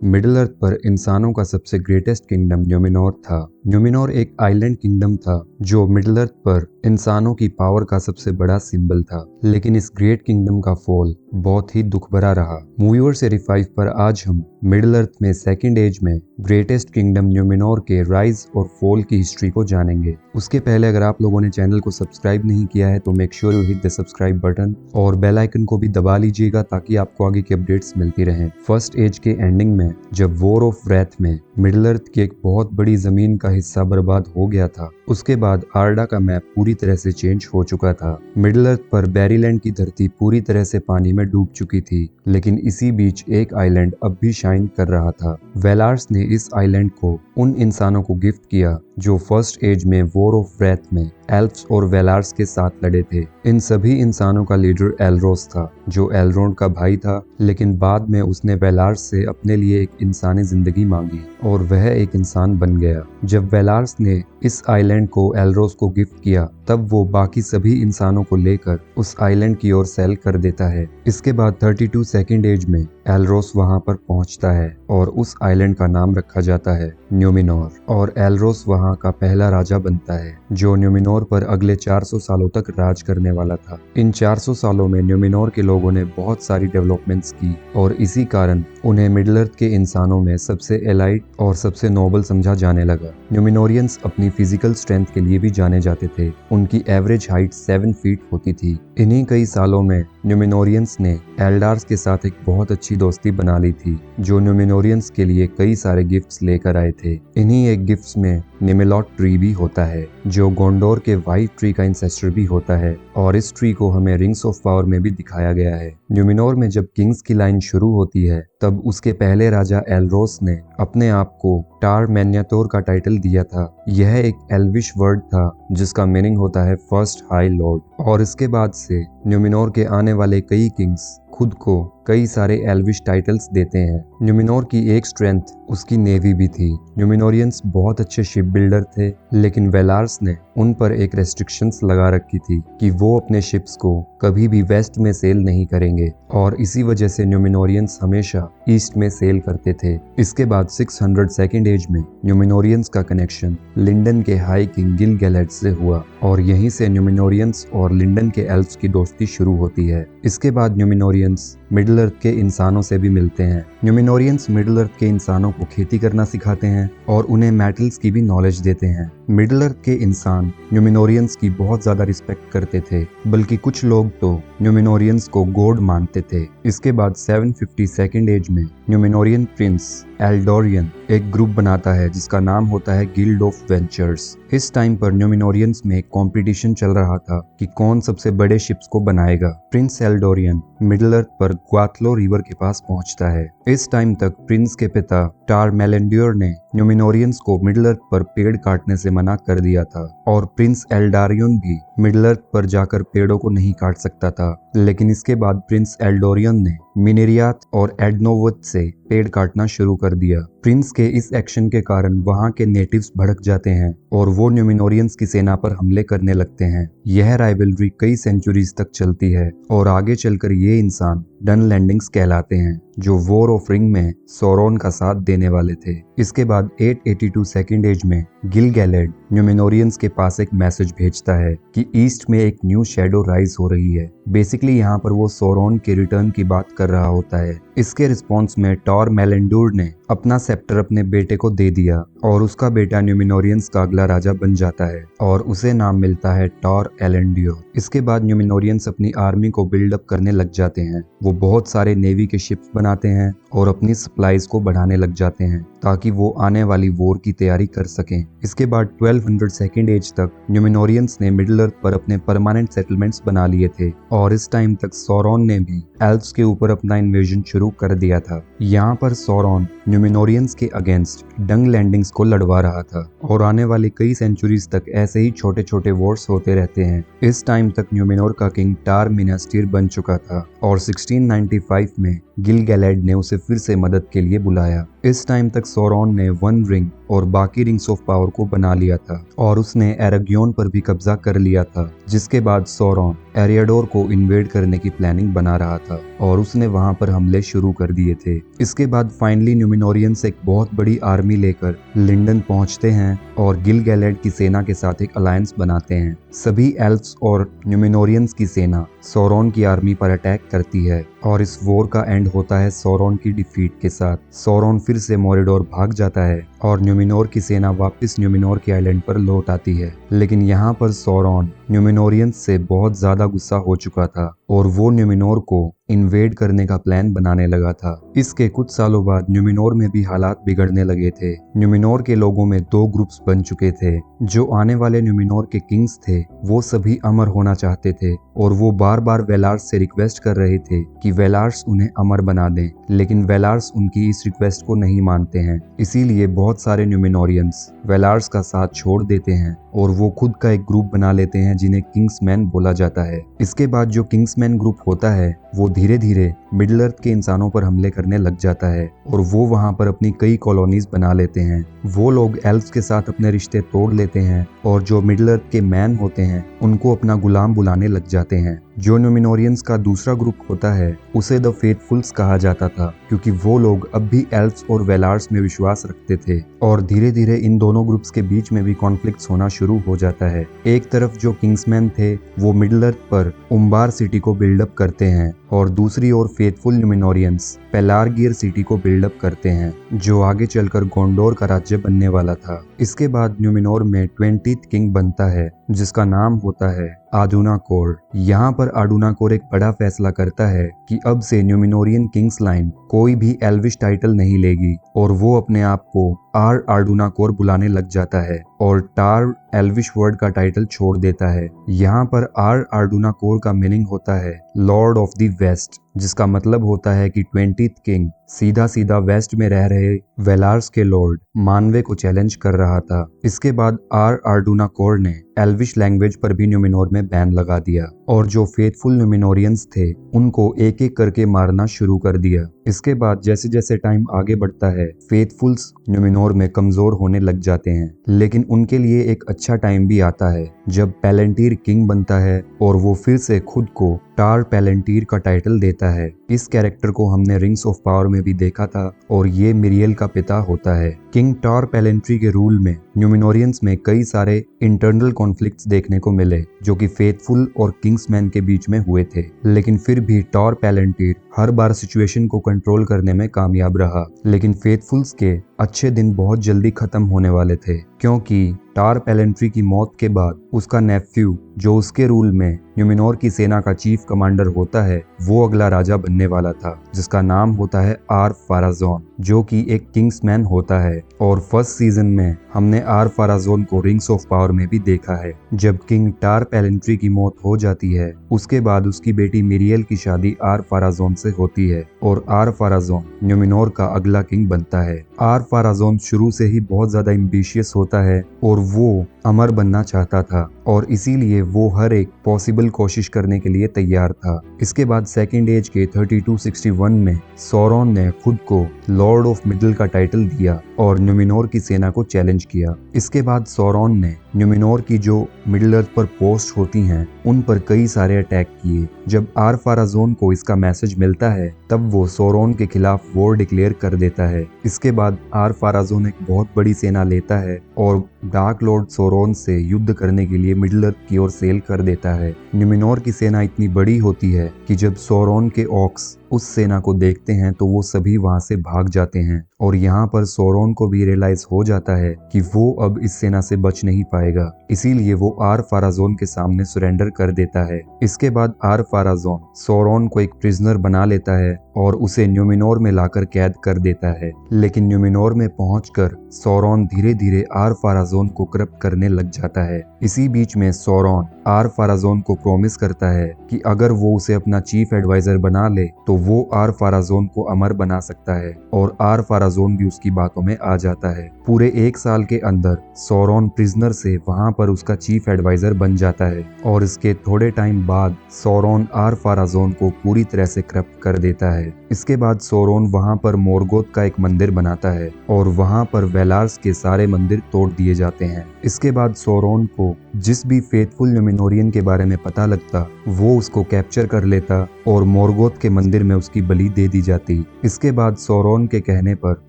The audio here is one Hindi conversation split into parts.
मिडिल अर्थ पर इंसानों का सबसे ग्रेटेस्ट किंगडम न्यूमिनोर था। न्यूमिनोर एक आइलैंड किंगडम था जो मिडिल अर्थ पर इंसानों की पावर का सबसे बड़ा सिंबल था। लेकिन इस ग्रेट किंगडम का फॉल बहुत ही दुख भरा रहा। मूवीवर सीरीज 5 पर आज हम मिडिल अर्थ में सेकंड एज में ग्रेटेस्ट किंगडम न्यूमिनोर के राइज और फॉल की हिस्ट्री को जानेंगे। उसके पहले अगर आप लोगों ने चैनल को सब्सक्राइब नहीं किया है तो make sure you hit the subscribe button और बेल आइकन को भी दबा लीजिएगा ताकि आपको आगे की अपडेट्स मिलती रहें। फर्स्ट एज के एंडिंग में जब वॉर ऑफ रेथ में मिडिल अर्थ की एक बहुत बड़ी जमीन का हिस्सा बर्बाद हो गया था, उसके बाद आर्डा का मैप पूरी तरह से चेंज हो चुका था। मिडिल अर्थ पर बेरीलैंड की धरती पूरी तरह से पानी में डूब चुकी थी, लेकिन इसी बीच एक आइलैंड अब भी शाइन कर रहा था। वेलार्स ने इस आइलैंड को उन इंसानों को गिफ्ट किया जो फर्स्ट एज में वॉर ऑफ रेथ में एल्फ्स और वेलार्स के साथ लड़े थे। इन सभी इंसानों का लीडर एलरोस था, जो एलरोंड का भाई था, लेकिन बाद में उसने वेलार्स से अपने लिए एक इंसानी जिंदगी मांगी और वह एक इंसान बन गया। जब वेलार्स ने इस आइलैंड को एलरोस को गिफ्ट किया, तब वो बाकी सभी इंसानों को लेकर उस आइलैंड की ओर सेल कर देता है। इसके बाद 32 सेकंड एज में एलरोस वहां पर पहुंचता है और उस आइलैंड का नाम रखा जाता है न्यूमिनोर और एलरोस वहां का पहला राजा बनता है जो न्यूमिनोर पर अगले 400 सालों तक राज करने वाला था। इन 400 सालों में न्यूमिनोर के लोगों ने बहुत सारी डेवलपमेंट्स की और इसी कारण उन्हें मिडिल अर्थ के इंसानों में सबसे एलाइट और सबसे नोबल समझा जाने लगा। न्यूमिनोरियंस अपनी फिजिकल स्ट्रेंथ के लिए भी जाने जाते थे। उनकी एवरेज हाइट 7 फीट होती थी। इन्हीं कई सालों में न्यूमिनोरियंस ने एल्डार्स के साथ एक बहुत अच्छी दोस्ती बना ली थी, जो न्यूमिनोरियंस के लिए कई सारे गिफ्ट्स लेकर आए थे। इन्हीं एक गिफ्ट्स में निमेलॉट ट्री भी होता है, जो गोंडोर के व्हाइट ट्री का इंसेस्टर भी होता है और इस ट्री को हमें रिंग्स ऑफ पावर में भी दिखाया गया है। न्यूमिनोर में जब किंग्स की लाइन शुरू होती है, तब उसके पहले राजा एलरोस ने अपने आप को टार मैन्यातोर का टाइटल दिया था। यह एक एल्विश वर्ड था जिसका मीनिंग होता है फर्स्ट हाई लॉर्ड, और इसके बाद से न्यूमिनोर के आने वाले कई किंग्स खुद को कई सारे एल्विश टाइटल्स देते हैं। न्यूमिनोर की एक स्ट्रेंथ उसकी नेवी भी थी। न्यूमिनोरियंस बहुत अच्छे शिप बिल्डर थे, लेकिन वेलार्स ने उन पर एक रेस्ट्रिक्शंस लगा रखी थी कि वो अपने शिप्स को कभी भी वेस्ट में सेल नहीं करेंगे और इसी वजह से न्यूमिनोरियंस हमेशा ईस्ट में सेल करते थे। इसके बाद 600 सेकंड एज में न्यूमिनोरियंस का कनेक्शन लिंडन के हाई किंग गिल-गैलेड से हुआ और यहीं से न्यूमिनोरियंस और लिंडन के एल्फ्स की दोस्ती शुरू होती है। इसके बाद न्यूमिनोरियंस मिडिल अर्थ के इंसानों से भी मिलते हैं। न्यूमिनोरियंस मिडिल अर्थ के इंसानों को खेती करना सिखाते हैं और उन्हें मेटल्स की भी नॉलेज देते हैं। मिडिल अर्थ के इंसान न्यूमिनोरियंस की बहुत ज्यादा रिस्पेक्ट करते थे, बल्कि कुछ लोग तो न्यूमिनोरियंस को गॉड मानते थे। इसके बाद 750 सेकंड एज में न्यूमिनोरियन प्रिंस एल्डोरियन एक ग्रुप बनाता है जिसका नाम होता है गिल्ड ऑफ वेंचर्स। इस टाइम पर न्यूमिनोरियंस में एक कंपटीशन चल रहा था कि कौन सबसे बड़े शिप्स को बनाएगा। प्रिंस एल्डोरियन मिडिल अर्थ पर ग्वाथलो रिवर के पास पहुंचता है। इस टाइम तक प्रिंस के पिता टार मेलेंड्योर ने न्यूमिनोरियंस को मिडिल अर्थ पर पेड़ काटने से मना कर दिया था और प्रिंस एल्डारियन भी मिडिल अर्थ पर जाकर पेड़ों को नहीं काट सकता था। लेकिन इसके बाद प्रिंस एल्डोरियन ने मिनेरियात और एडनोवत से पेड़ काटना शुरू कर दिया। प्रिंस के इस एक्शन के कारण वहां के नेटिव्स भड़क जाते हैं और वो न्यूमिनोरियंस की सेना पर हमले करने लगते हैं। यह राइवलरी कई सेंचुरीज तक चलती है और आगे चलकर ये इंसान डन लैंडिंग्स कहलाते हैं, जो वॉर ऑफ रिंग में सोरोन का साथ देने वाले थे। इसके बाद 882 सेकंड एज में गिल-गैलेड न्यूमिनोरियंस के पास एक मैसेज भेजता है कि ईस्ट में एक न्यू शैडो राइज हो रही है। बेसिकली यहाँ पर वो सोरोन के रिटर्न की बात कर रहा होता है। इसके रिस्पॉन्स में टॉर मेलेंडूर ने अपना सेप्टर अपने बेटे को दे दिया और उसका बेटा न्यूमिनोरियंस का अगला राजा बन जाता है और उसे नाम मिलता है टॉर एलेंडियो। इसके बाद न्यूमिनोरियंस अपनी आर्मी को बिल्डअप करने लग जाते हैं। वो बहुत सारे नेवी के शिप्स बनाते हैं और अपनी सप्लाईज को बढ़ाने लग जाते हैं ताकि वो आने वाली वॉर की तैयारी कर सकें। इसके बाद 1200 सेकंड एज तक न्यूमिनोरियंस ने मिडिल अर्थ पर अपने परमानेंट सेटलमेंट्स बना लिए थे और इस टाइम तक सोरोन ने भी एल्फ्स के ऊपर अपना इन्वेजन शुरू कर दिया था। यहाँ पर सोरोन न्यूमिनोरियंस के अगेंस्ट डंग लैंडिंग्स को लड़वा रहा था और आने वाली कई सेंचुरीज तक ऐसे ही छोटे छोटे वॉर्स होते रहते हैं। इस टाइम तक न्यूमिनोर का किंग टार मिनास्टीर बन चुका था और 1695 में गिल-गैलेड ने उसे फिर से मदद के लिए बुलाया। इस टाइम तक सोरोन ने वन रिंग और बाकी रिंग्स ऑफ पावर को बना लिया था और उसने एराग्योन पर भी कब्जा कर लिया था, जिसके बाद सोरोन एरियाडोर को इन्वेड करने की प्लानिंग बना रहा था और उसने वहां पर हमले शुरू कर दिए थे। इसके बाद फाइनली न्यूमिनोरियंस एक बहुत बड़ी आर्मी लेकर लिंडन पहुंचते हैं और गिल-गैलेड की सेना के साथ एक अलायंस बनाते हैं। सभी एल्फ्स और न्यूमिनोरियंस की सेना सौरॉन की आर्मी पर अटैक करती है और इस वॉर का एंड होता है सौरॉन की डिफीट के साथ। सौरॉन फिर से मोरिडोर भाग जाता है और न्यूमिनोर की सेना वापस न्यूमिनोर के आइलैंड पर लौट आती है। लेकिन यहाँ पर सौरॉन न्यूमिनोरियंस से बहुत ज्यादा गुस्सा हो चुका था और वो न्यूमिनोर को इन्वेड करने का प्लान बनाने लगा था। इसके कुछ सालों बाद न्यूमिनोर में भी हालात बिगड़ने लगे थे। न्यूमिनोर के लोगों में दो ग्रुप्स बन चुके थे। जो आने वाले न्यूमिनोर के किंग्स थे वो सभी अमर होना चाहते थे और वो बार बार वेलार्स से रिक्वेस्ट कर रहे थे कि वेलार्स उन्हें अमर बना दें, लेकिन वेलार्स उनकी इस रिक्वेस्ट को नहीं मानते हैं। इसीलिए बहुत सारे न्यूमिनोरियंस वेलार्स का साथ छोड़ देते हैं और वो खुद का एक ग्रुप बना लेते हैं जिन्हें किंग्समैन बोला जाता है। इसके बाद जो किंग्समैन ग्रुप होता है वो धीरे धीरे मिडिल अर्थ के इंसानों पर हमले करने लग जाता है और वो वहां पर अपनी कई कॉलोनीज बना लेते हैं। वो लोग एल्फ्स के साथ अपने रिश्ते तोड़ लेते हैं और जो मिडिल अर्थ के मैन होते हैं उनको अपना गुलाम बुलाने लग जाते हैं। जो न्यूमिनोरियंस का दूसरा ग्रुप होता है उसे द फेथफुल्स कहा जाता था, क्योंकि वो लोग अब भी एल्फ्स और वेलार्स में विश्वास रखते थे और धीरे धीरे इन दोनों ग्रुप्स के बीच में भी कॉन्फ्लिक्ट्स होना शुरू हो जाता है। एक तरफ जो किंग्समैन थे वो मिडिल अर्थ पर उम्बार सिटी को बिल्डअप करते हैं और दूसरी ओर फेथफुल न्यूमिनोरियंस पेलारगियर सिटी को बिल्डअप करते हैं, जो आगे चलकर गोंडोर का राज्य बनने वाला था। इसके बाद न्यूमिनोर में 20th किंग बनता है जिसका नाम होता है आडूनाकोर। यहाँ पर आडूनाकोर एक बड़ा फैसला करता है कि अब से न्यूमिनोरियन किंग्स लाइन कोई भी एल्विश टाइटल नहीं लेगी और वो अपने आप को आर्डूनाकोर बुलाने लग जाता है और टार एल्विश वर्ड का टाइटल छोड़ देता है। यहाँ पर आर्डूनाकोर का मीनिंग होता है लॉर्ड ऑफ द वेस्ट, जिसका मतलब होता है कि 20th किंग सीधा सीधा वेस्ट में रह रहे वेलार्स के लॉर्ड मानवे को चैलेंज कर रहा था। इसके बाद आर्डूनाकोर ने एल्विश लैंग्वेज पर भी न्यूमिनोर में बैन लगा दिया और जो फेथफुल न्यूमिनोरियंस थे उनको एक एक करके मारना शुरू कर दिया। इसके बाद जैसे जैसे टाइम आगे बढ़ता है फेथफुल्स न्यूमिनोर में कमजोर होने लग जाते हैं, लेकिन उनके लिए एक अच्छा टाइम भी आता है जब पैलेंटीर किंग बनता है और वो फिर से खुद को टार पैलेंटीर का टाइटल देता है। इस कैरेक्टर को हमने रिंग्स ऑफ पावर में भी देखा था और ये मिरियल का पिता होता है। किंग टार पैलेंट्री के रूल में न्यूमिनोरियंस में कई सारे इंटरनल कॉन्फ्लिक्ट्स देखने को मिले जो कि फेथफुल और किंग्समैन के बीच में हुए थे, लेकिन फिर भी टार पैलेंटीर हर बार सिचुएशन को कंट्रोल करने में कामयाब रहा। लेकिन फेथफुल्स के अच्छे दिन बहुत जल्दी खत्म होने वाले थे, क्योंकि टार पैलेंट्री की मौत के बाद उसका नेफ्यू जो उसके रूल में न्यूमिनोर की सेना का चीफ कमांडर होता है वो अगला राजा बनने वाला था, जिसका नाम होता है आर फाराजोन, जो कि एक किंग्समैन होता है। और फर्स्ट सीजन में हमने आर फाराजोन को रिंग्स ऑफ पावर में भी देखा है। जब किंग टार पैलेंट्री की मौत हो जाती है उसके बाद उसकी बेटी मिरियल की शादी आर फाराजोन से होती है और आर फाराजोन न्यूमिनोर का अगला किंग बनता है। आर फाराजोन शुरू से ही बहुत ज्यादा एम्बिशियस होता है और वो अमर बनना चाहता था और इसीलिए वो हर एक पॉसिबल कोशिश करने के लिए तैयार था। इसके बाद सेकेंड एज के 3261 में सौरॉन ने खुद को लॉर्ड ऑफ मिडल का टाइटल दिया और न्यूमिनोर की सेना को चैलेंज किया। इसके बाद सौरॉन ने न्यूमिनोर की जो मिडिल अर्थ पर पोस्ट होती हैं उन पर कई सारे अटैक किए। जब आर फाराजोन को इसका मैसेज मिलता है तब वो सौरॉन के खिलाफ वॉर डिक्लेयर कर देता है। इसके बाद आर फाराजोन एक बहुत बड़ी सेना लेता है और डार्क लॉर्ड सौरॉन से युद्ध करने के लिए मिडिल अर्थ की ओर सेल कर देता है। न्यूमिनोर की सेना इतनी बड़ी होती है कि जब सौरॉन के ऑक्स उस सेना को देखते हैं तो वो सभी वहां से भाग जाते हैं और यहाँ पर सौरॉन को भी रियलाइज हो जाता है कि वो अब इस सेना से बच नहीं पाएगा, इसीलिए वो आर फाराजोन के सामने सरेंडर कर देता है। इसके बाद आर फाराजोन सौरॉन को एक प्रिजनर बना लेता है और उसे न्यूमिनोर में लाकर कैद कर देता है। लेकिन न्यूमिनोर में पहुंचकर सौरॉन धीरे धीरे आर फाराजोन को करप्ट करने लग जाता है। इसी बीच में सौरॉन आर फाराजोन को प्रॉमिस करता है कि अगर वो उसे अपना चीफ एडवाइजर बना ले तो वो आर-फाराज़ोन को अमर बना सकता है और आर-फाराज़ोन भी उसकी बातों में आ जाता है। पूरे 1 साल के अंदर सौरॉन प्रिजनर से वहां पर उसका चीफ एडवाइजर बन जाता है और इसके थोड़े टाइम बाद सौरॉन आर-फाराज़ोन को पूरी तरह से करप्ट कर देता है। इसके बाद सौरॉन वहां पर मोर्गोथ का एक मंदिर बनाता है और वहां पर वेलार्स के सारे मंदिर तोड़ दिए जाते हैं। इसके बाद सौरॉन को जिस भी फेथफुल न्यूमिनोरियन के बारे में पता लगता वो उसको कैप्चर कर लेता और मोर्गोथ के मंदिर में उसकी बलि दे दी जाती। इसके बाद सौरॉन के कहने पर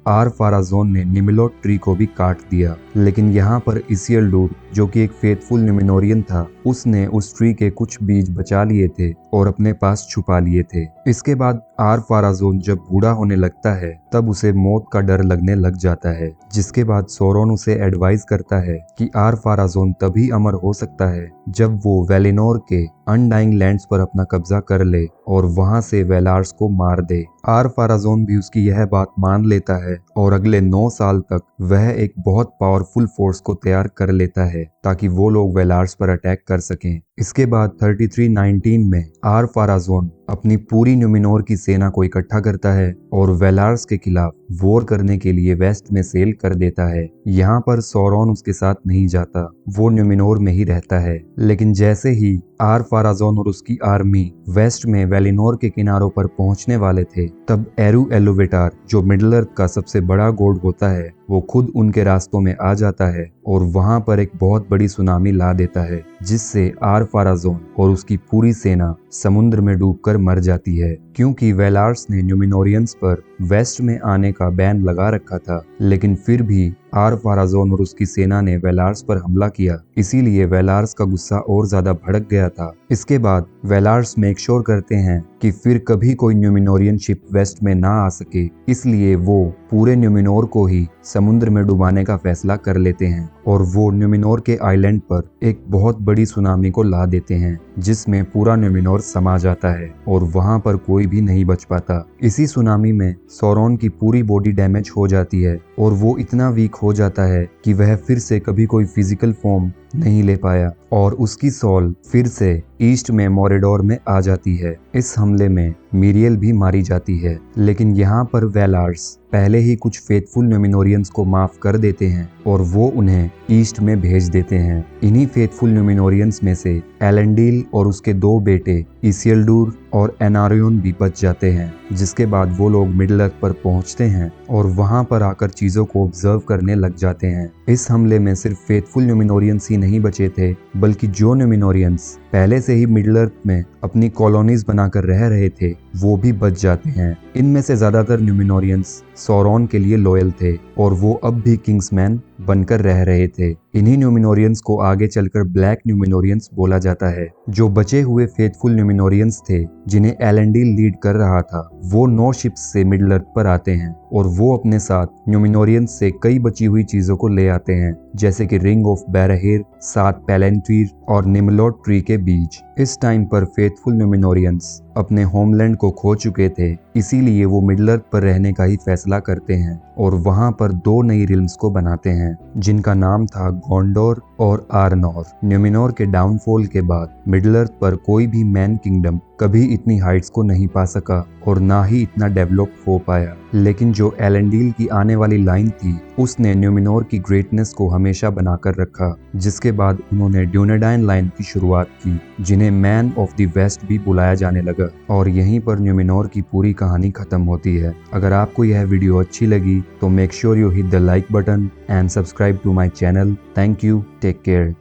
आर-फाराज़ोन ने निमिलोट ट्री को भी काट दिया, लेकिन यहाँ पर इसिल्डुर जो कि एक फेथफुल न्यूमिनोरियन था उसने उस ट्री के कुछ बीज बचा लिए थे और अपने पास छुपा लिए थे। इसके बाद आर-फाराज़ोन जब बूढ़ा होने लगता है तब उसे मौत का डर लगने लग जाता है, जिसके बाद सौरॉन उसे एडवाइस करता है कि आर-फाराज़ोन तभी अमर हो सकता है जब वो वेलिनोर के अनडाइंग लैंड्स पर अपना कब्जा कर ले और वहां से वेलार्स को मार दे। आर-फाराज़ोन भी उसकी यह बात मान लेता है और अगले 9 साल तक वह एक बहुत पावरफुल फोर्स को तैयार कर लेता है ताकि वो लोग वेलार्स पर अटैक कर सकें। इसके बाद 3319 में आर-फाराज़ोन अपनी पूरी न्यूमिनोर की सेना को इकट्ठा करता है और वेलार्स के खिलाफ वॉर करने के लिए वेस्ट में सेल कर देता है। यहाँ पर सौरॉन उसके साथ नहीं जाता, वो न्यूमिनोर में ही रहता है। लेकिन जैसे ही आर-फाराज़ोन और उसकी आर्मी वेस्ट में वेलिनोर के किनारों पर पहुंचने वाले थे तब eru एलुवेटार जो मिडिल अर्थ का सबसे बड़ा गॉड होता है वो खुद उनके रास्तों में आ जाता है और वहां पर एक बहुत बड़ी सुनामी ला देता है, जिससे आर-फाराज़ोन और उसकी पूरी सेना समुद्र में डूबकर मर जाती है। क्योंकि वेलार्स ने न्यूमिनोरियंस पर वेस्ट में आने का बैन लगा रखा था, लेकिन फिर भी आर-फाराज़ोन और उसकी सेना ने वेलार्स पर हमला किया, इसीलिए वेलार्स का गुस्सा और ज्यादा भड़क गया था। इसके बाद वेलार्स मेक श्योर करते हैं कि फिर कभी कोई न्यूमिनोरियन शिप वेस्ट में ना आ सके, इसलिए वो पूरे न्यूमिनोर को ही समुद्र में डुबाने का फैसला कर लेते हैं और वो न्यूमिनोर के आइलैंड पर एक बहुत बड़ी सुनामी को ला देते हैं जिसमें पूरा न्यूमिनोर समा जाता है और वहां पर कोई भी नहीं बच पाता। इसी सुनामी में सौरॉन की पूरी बॉडी डैमेज हो जाती है और वो इतना वीक हो जाता है कि वह फिर से कभी कोई फिजिकल फॉर्म नहीं ले पाया और उसकी सोल फिर से ईस्ट में मोरेडोर में आ जाती है। इस हमले में मिरियल भी मारी जाती है, लेकिन यहाँ पर वेलार्स पहले ही कुछ फेथफुल न्यूमिनोरियंस को माफ कर देते हैं और वो उन्हें ईस्ट में भेज देते हैं। इन्हीं फेथफुल न्यूमिनोरियंस में से एलेंडील और उसके 2 बेटे इसिल्डुर और एनारियोन भी बच जाते हैं, जिसके बाद वो लोग मिडिल अर्थ पर पहुंचते हैं और वहां पर आकर चीजों को ऑब्जर्व करने लग जाते हैं। इस हमले में सिर्फ फेथफुल न्यूमिनोरियंस ही नहीं बचे थे, बल्कि जो न्यूमिनोरियंस पहले से ही मिडिल अर्थ में अपनी कॉलोनीज बनाकर रह रहे थे वो भी बच जाते हैं। इनमें से ज्यादातर न्यूमिनोरियंस सौरॉन के लिए लॉयल थे और वो अब भी किंग्समैन बनकर रह रहे थे। इन्हीं न्यूमिनोरियंस को आगे चलकर ब्लैक न्यूमिनोरियंस बोला जाता है। जो बचे हुए फेथफुल न्यूमिनोरियंस थे जिन्हें एलेंडील लीड कर रहा था वो 9 शिप्स से मिडिल अर्थ पर आते हैं और वो अपने साथ न्यूमिनोरियंस से कई बची हुई चीजों को ले आते हैं, जैसे कि रिंग ऑफ बैरहेर, 7 पैलेंट्वीर और निमलोट ट्री के बीज। इस टाइम पर फेथफुल न्यूमिनोरियंस अपने होमलैंड को खो चुके थे, इसीलिए वो मिडिल अर्थ पर रहने का ही फैसला करते हैं और वहां पर 2 नई रिल्म्स को बनाते हैं जिनका नाम था गोंडोर और आर्नोर। न्यूमिनोर के डाउनफॉल के बाद मिडिल अर्थ पर कोई भी मैन किंगडम कभी इतनी हाइट्स को नहीं पा सका और ना ही इतना डेवलप हो पाया, लेकिन जो एलेंडील की आने वाली लाइन थी उसने न्यूमिनोर की ग्रेटनेस को हमेशा बनाकर रखा, जिसके बाद उन्होंने ड्यूनेडाइन लाइन की शुरुआत की जिन्हें मैन ऑफ द वेस्ट भी बुलाया जाने लगा और यहीं पर न्यूमिनोर की पूरी कहानी खत्म होती है। अगर आपको यह वीडियो अच्छी लगी तो make sure you hit the like button and subscribe to my channel. Thank you, take care.